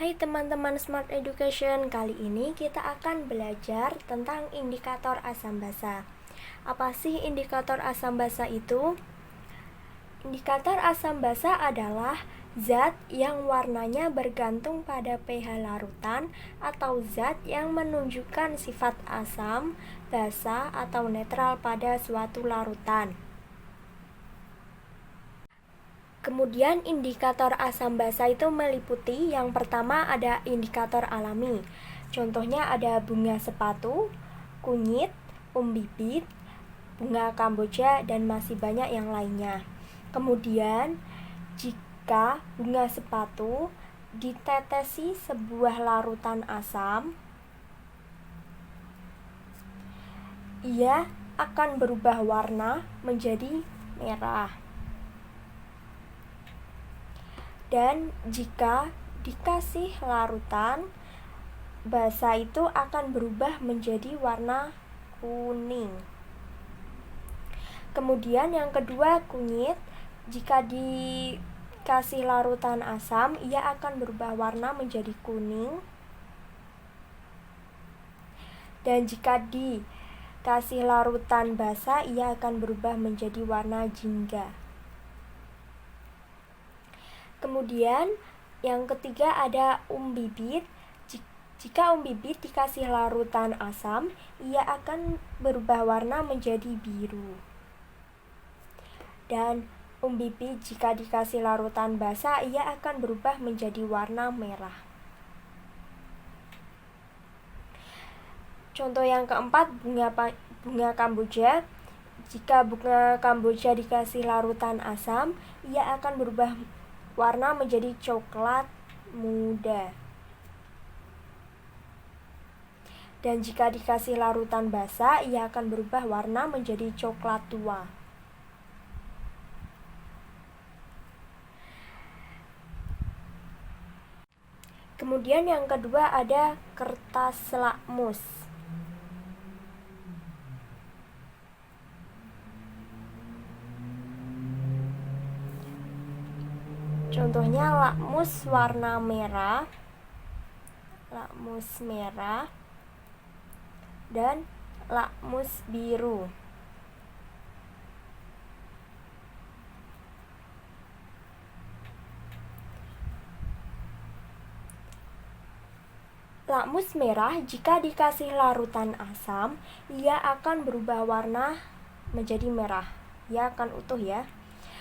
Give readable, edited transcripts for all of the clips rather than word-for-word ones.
Hai teman-teman Smart Education, kali ini kita akan belajar tentang indikator asam basa. Apa sih indikator asam basa itu? Indikator asam basa adalah zat yang warnanya bergantung pada pH larutan atau zat yang menunjukkan sifat asam, basa, atau netral pada suatu larutan. Kemudian indikator asam basa itu meliputi yang pertama ada indikator alami. Contohnya ada bunga sepatu, kunyit, bibit, bunga kamboja, dan masih banyak yang lainnya. Kemudian jika bunga sepatu ditetesi sebuah larutan asam, ia akan berubah warna menjadi merah. Dan jika dikasih larutan basa itu akan berubah menjadi warna kuning. Kemudian yang kedua kunyit, jika dikasih larutan asam ia akan berubah warna menjadi kuning. Dan jika dikasih larutan basa ia akan berubah menjadi warna jingga. Kemudian yang ketiga ada bibit. Jika bibit dikasih larutan asam, ia akan berubah warna menjadi biru. Dan bibit jika dikasih larutan basa, ia akan berubah menjadi warna merah. Contoh yang keempat, bunga kamboja. Jika bunga kamboja dikasih larutan asam, ia akan berubah warna menjadi coklat muda. Dan jika dikasih larutan basa, ia akan berubah warna menjadi coklat tua. Kemudian yang kedua ada kertas lakmus. Contohnya lakmus warna merah, dan lakmus biru. Lakmus merah jika dikasih larutan asam, ia akan berubah warna menjadi merah. Ia akan utuh ya.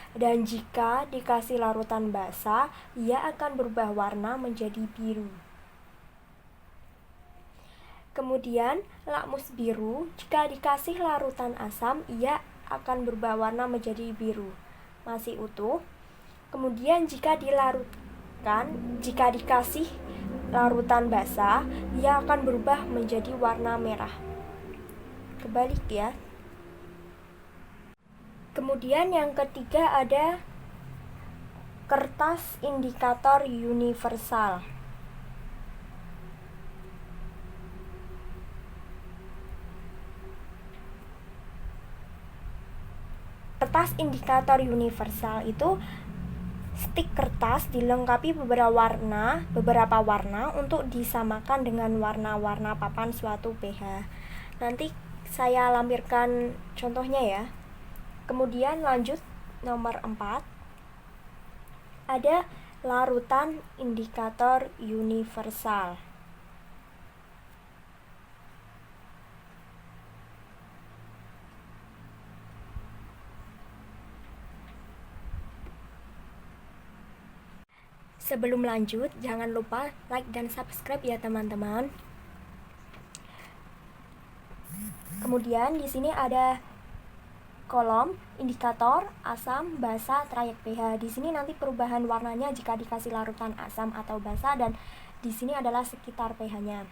Dan jika dikasih larutan basa, ia akan berubah warna menjadi biru. Kemudian lakmus biru jika dikasih larutan asam, ia akan berubah warna menjadi biru, masih utuh. Kemudian jika dikasih larutan basa, ia akan berubah menjadi warna merah. Kebalik ya. Kemudian yang ketiga ada kertas indikator universal. Kertas indikator universal itu stik kertas dilengkapi beberapa warna untuk disamakan dengan warna-warna papan suatu pH. Nanti saya lampirkan contohnya ya. Kemudian lanjut nomor 4. Ada larutan indikator universal. Sebelum lanjut, jangan lupa like dan subscribe ya teman-teman. Kemudian di sini ada kolom indikator asam, basa, trayek pH. Di sini nanti perubahan warnanya jika dikasih larutan asam atau basa, dan di sini adalah sekitar pH-nya.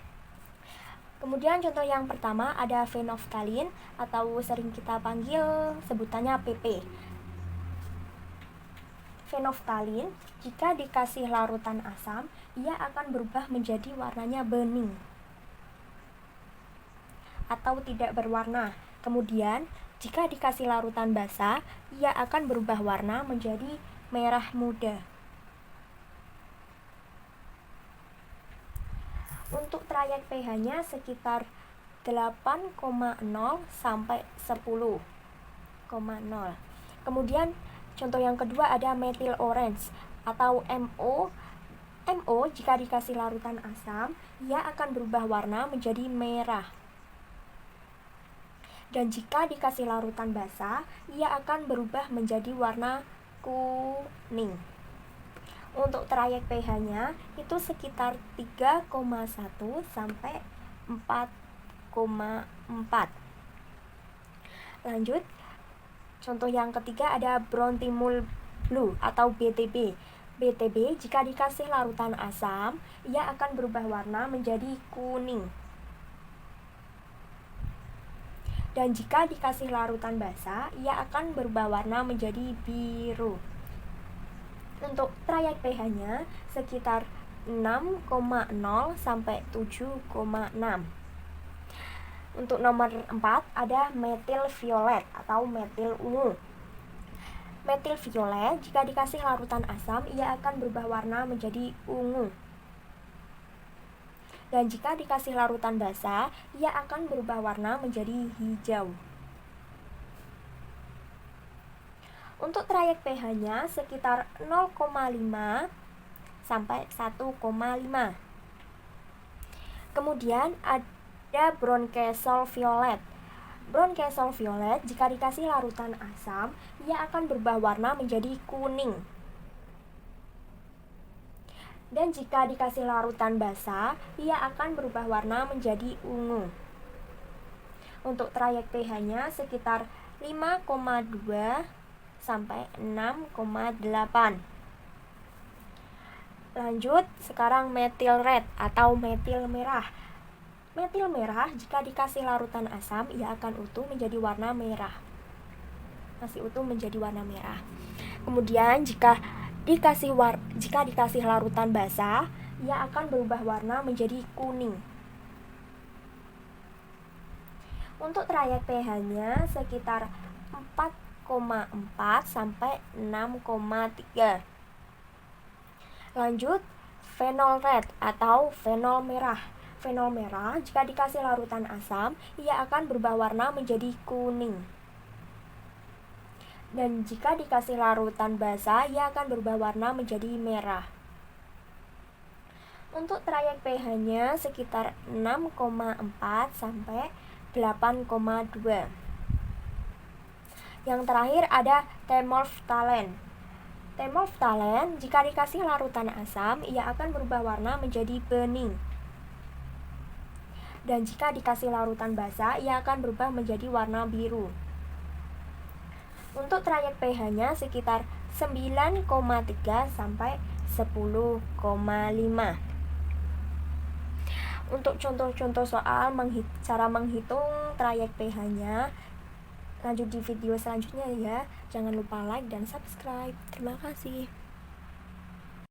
Kemudian contoh yang pertama ada fenoftalin atau sering kita panggil sebutannya PP. Fenoftalin jika dikasih larutan asam, ia akan berubah menjadi warnanya bening atau tidak berwarna. Kemudian jika dikasih larutan basa, ia akan berubah warna menjadi merah muda. Untuk trayek pH-nya sekitar 8,0 sampai 10,0. Kemudian contoh yang kedua ada methyl orange atau MO. MO jika dikasih larutan asam, ia akan berubah warna menjadi merah. Dan jika dikasih larutan basah, ia akan berubah menjadi warna kuning. Untuk trayek pH-nya itu sekitar 3,1 sampai 4,4. Lanjut, contoh yang ketiga ada Brontimul Blue atau BTB. BTB jika dikasih larutan asam, ia akan berubah warna menjadi kuning. Dan jika dikasih larutan basah, ia akan berubah warna menjadi biru. Untuk trayek pH-nya sekitar 6,0 sampai 7,6. Untuk nomor 4 ada metil violet atau metil ungu. Metil violet jika dikasih larutan asam, ia akan berubah warna menjadi ungu. Dan jika dikasih larutan basah, ia akan berubah warna menjadi hijau. Untuk trayek pH-nya sekitar 0,5 sampai 1,5. Kemudian ada Bronchesol violet. Bronchesol violet jika dikasih larutan asam, ia akan berubah warna menjadi kuning. Dan jika dikasih larutan basah, ia akan berubah warna menjadi ungu. Untuk trayek pH-nya sekitar 5,2 sampai 6,8. Lanjut, sekarang metil red atau metil merah. Metil merah jika dikasih larutan asam, ia akan utuh menjadi warna merah. Masih utuh menjadi warna merah. Kemudian jika dikasih larutan basah, ia akan berubah warna menjadi kuning. Untuk trayek pH-nya sekitar 4,4 sampai 6,3. Lanjut, fenol red atau fenol merah. Fenol merah jika dikasih larutan asam, ia akan berubah warna menjadi kuning. Dan jika dikasih larutan basah, ia akan berubah warna menjadi merah. Untuk trayek pH-nya sekitar 6,4 sampai 8,2. Yang terakhir ada temolftalen. Temolftalen jika dikasih larutan asam, ia akan berubah warna menjadi bening. Dan jika dikasih larutan basah, ia akan berubah menjadi warna biru. Untuk trayek pH-nya sekitar 9,3 sampai 10,5. Untuk contoh-contoh soal cara menghitung trayek pH-nya, lanjut di video selanjutnya ya. Jangan lupa like dan subscribe. Terima kasih.